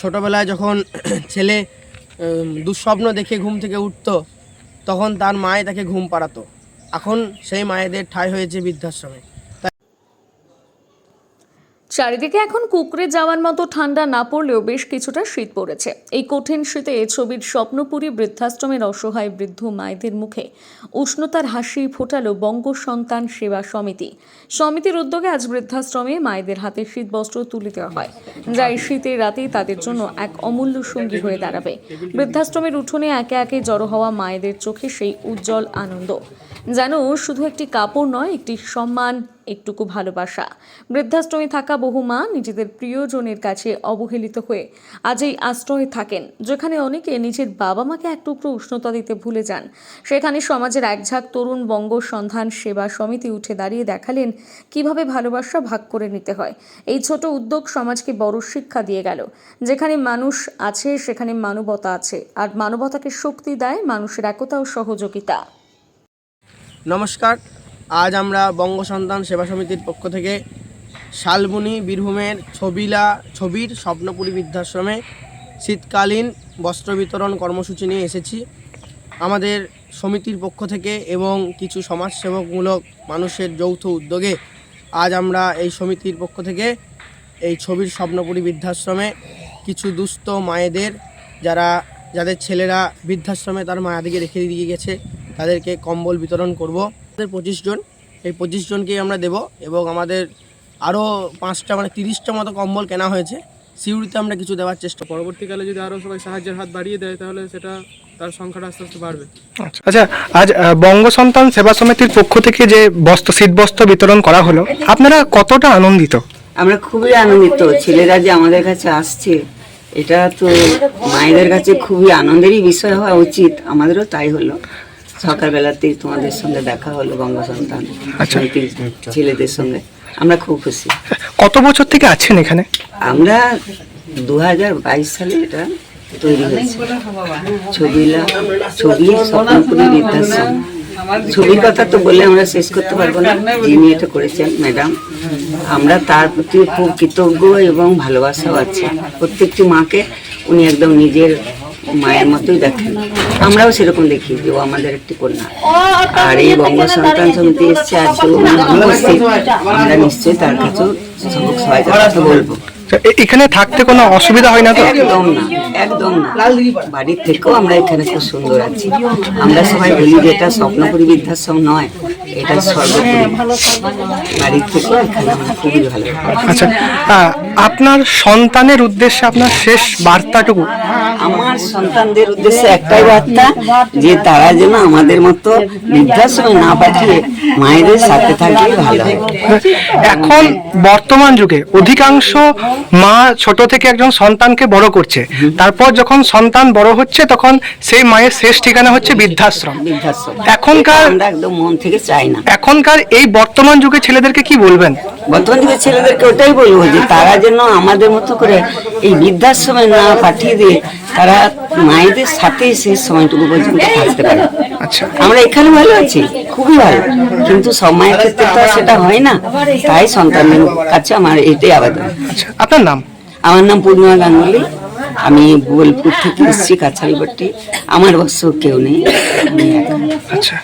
ছোটবেলায় যখন ছেলে দুঃস্বপ্ন দেখে ঘুম থেকে উঠতো তখন তার মায়ে তাকে ঘুম পাড়াতো। এখন সেই মায়েদের ঠাঁই হয়েছে বৃদ্ধাশ্রমে। চারিদিকে এখন কুঁকড়ে যাওয়ার মতো ঠান্ডা না পড়লেও বেশ কিছুটা শীত পড়েছে। এই কঠিন শীতে ছবির স্বপ্নপুরী বৃদ্ধাশ্রমের অসহায় বৃদ্ধ মায়েদের মুখে উষ্ণতার হাসি ফোটালো বঙ্গ সন্তান সেবা সমিতি। সমিতির উদ্যোগে আজ বৃদ্ধাশ্রমে মায়েদের হাতে শীতবস্ত্র তুলে দেওয়া হয়, যা এই শীতের রাতেই তাদের জন্য এক অমূল্য সঙ্গী হয়ে দাঁড়াবে। বৃদ্ধাশ্রমের উঠোনে একে একে জড়ো হওয়া মায়েদের চোখে সেই উজ্জ্বল আনন্দ যেন শুধু একটি কাপড় নয়, একটি সম্মান, একটুকু ভালোবাসা। বৃদ্ধাশ্রমে থাকা বহু মা নিজেদের প্রিয়জনের কাছে অবহেলিত হয়ে আজ এই আশ্রয়ে থাকেন, যেখানে অনেকে নিজের বাবা মাকে এক টুকরো উষ্ণতা দিতে ভুলে যান। সেখানে সমাজের একঝাঁক তরুণ বঙ্গ সন্ধান সেবা সমিতি উঠে দাঁড়িয়ে দেখালেন কিভাবে ভালোবাসা ভাগ করে নিতে হয়। এই ছোট উদ্যোগ সমাজকে বড় শিক্ষা দিয়ে গেল। যেখানে মানুষ আছে সেখানে মানবতা আছে, আর মানবতাকে শক্তি দেয় মানুষের একতা ও সহযোগিতা। নমস্কার, আজ আমরা বঙ্গ সন্তান সেবা সমিতির পক্ষ থেকে শালবনী বীরভূমের ছবির স্বপ্নপুরী বৃদ্ধাশ্রমে শীতকালীন বস্ত্র বিতরণ কর্মসূচি নিয়ে এসেছি। আমাদের সমিতির পক্ষ থেকে এবং কিছু সমাজসেবকমূলক মানুষের যৌথ উদ্যোগে আজ আমরা এই সমিতির পক্ষ থেকে এই ছবির স্বপ্নপুরী বৃদ্ধাশ্রমে কিছু দুস্থ মায়েদের যাদের ছেলেরা বৃদ্ধাশ্রমে তার মায়াদিকে রেখে দিয়ে গেছে তাদেরকে কম্বল বিতরণ করব। আমাদের 25 জন, এই 25 জনকেই আমরা দেব এবং আমাদের আরও 5টা 30টা মতো কম্বল কেনা হয়েছে। সিউড়িতে আমরা কিছু দেওয়ার চেষ্টা। পরবর্তীকালে যদি আরও সবাই সাহায্যের হাত বাড়িয়ে দেয় তাহলে সেটা তার সংখ্যাটা আস্তে আস্তে বাড়বে। আচ্ছা, আজ বঙ্গ সন্তান সেবা সমিতির পক্ষ থেকে যে শীতবস্ত্র বিতরণ করা হলো, আপনারা কতটা আনন্দিত? আমরা খুবই আনন্দিত। ছেলেরা যে আমাদের কাছে আসছে এটা তো মায়েদের কাছে খুবই আনন্দেরই বিষয় হওয়া উচিত। আমাদেরও তাই হলো। সকালবেলাতেই তোমাদের সঙ্গে দেখা হলো বঙ্গ সন্তান ছেলেদের সঙ্গে, আমরা খুব খুশি। কত বছর থেকে আছেন এখানে? আমরা 2022 সালে এটা তৈরি হয়েছে। ছবি স্বপ্নপুরী বৃদ্ধাশ্রম। ছবির কথা তো বলে আমরা শেষ করতে পারবো না। যিনি এটা করেছেন ম্যাডাম, আমরা তার প্রতি খুব কৃতজ্ঞ এবং ভালোবাসাও আছে। প্রত্যেকটি মাকে উনি একদম নিজের মায়ের মতোই দেখেন। আমরাও সেরকম দেখি যে ও আমাদের একটি কন্যা। আর এই বঙ্গ সন্তান সমিতি এসছে আজ আমরা নিশ্চয়ই তার কাছেও সহায়তার কথা বলবো। এখানে থাকতে কোনো অসুবিধা হয় না তো? একদম না, একদম না। বাড়ির থেকেও আমরা এখানে খুব সুন্দর আছি। আমরা সবাই বলি যে এটা স্বপ্নপুরী বৃদ্ধাশ্রম নয়, এটা সর্বোপরি। বাড়ির থেকেও এখানে আমরা খুবই ভালো। আচ্ছা, আপনার সন্তানের উদ্দেশ্যে আপনার শেষ বার্তাটুকু? আমার সন্তানদের উদ্দেশ্যে একটাই বার্তা, যে তারা যেন আমাদের মতো বৃদ্ধাশ্রমে না পাঠিয়ে মায়েদের সাথে থাকলে ভালো হয়। এখন বর্তমান যুগে অধিকাংশ মা ছোট থেকে একজন সন্তানকে বড় করছে, তারপর যখন সন্তান বড় হচ্ছে তখন সেই মায়ের শেষ ঠিকানা হচ্ছে বৃদ্ধাশ্রম। এখনকার আমরা একদম মন থেকে চাই না। এখনকার এই বর্তমান যুগে ছেলেদেরকে কি বলবেন? বর্তমান যুগের ছেলেদেরকে ওটাই বলবো যে তারা যেন আমাদের মতো করে এই বৃদ্ধাশ্রমে না পাঠিয়ে দিয়ে তারা মায়েদের সাথে শেষ সময়টুকু পর্যন্ত থাকতে পারে। আচ্ছা, আমরা এখানে ভালো আছি, খুবই ভালো, কিন্তু সব মায়ের ক্ষেত্রে তো সেটা হয় না। তাই সন্তানদের কাছে আমার এটাই আবেদন। আচ্ছা, আপনার নাম? আমার নাম পূর্ণিমা গাঙ্গুলি। আমি বোলপুর থেকে এসেছি, কাছারিপট্টি। আমার অবশ্য কেউ নেই, আমি একা। আচ্ছা।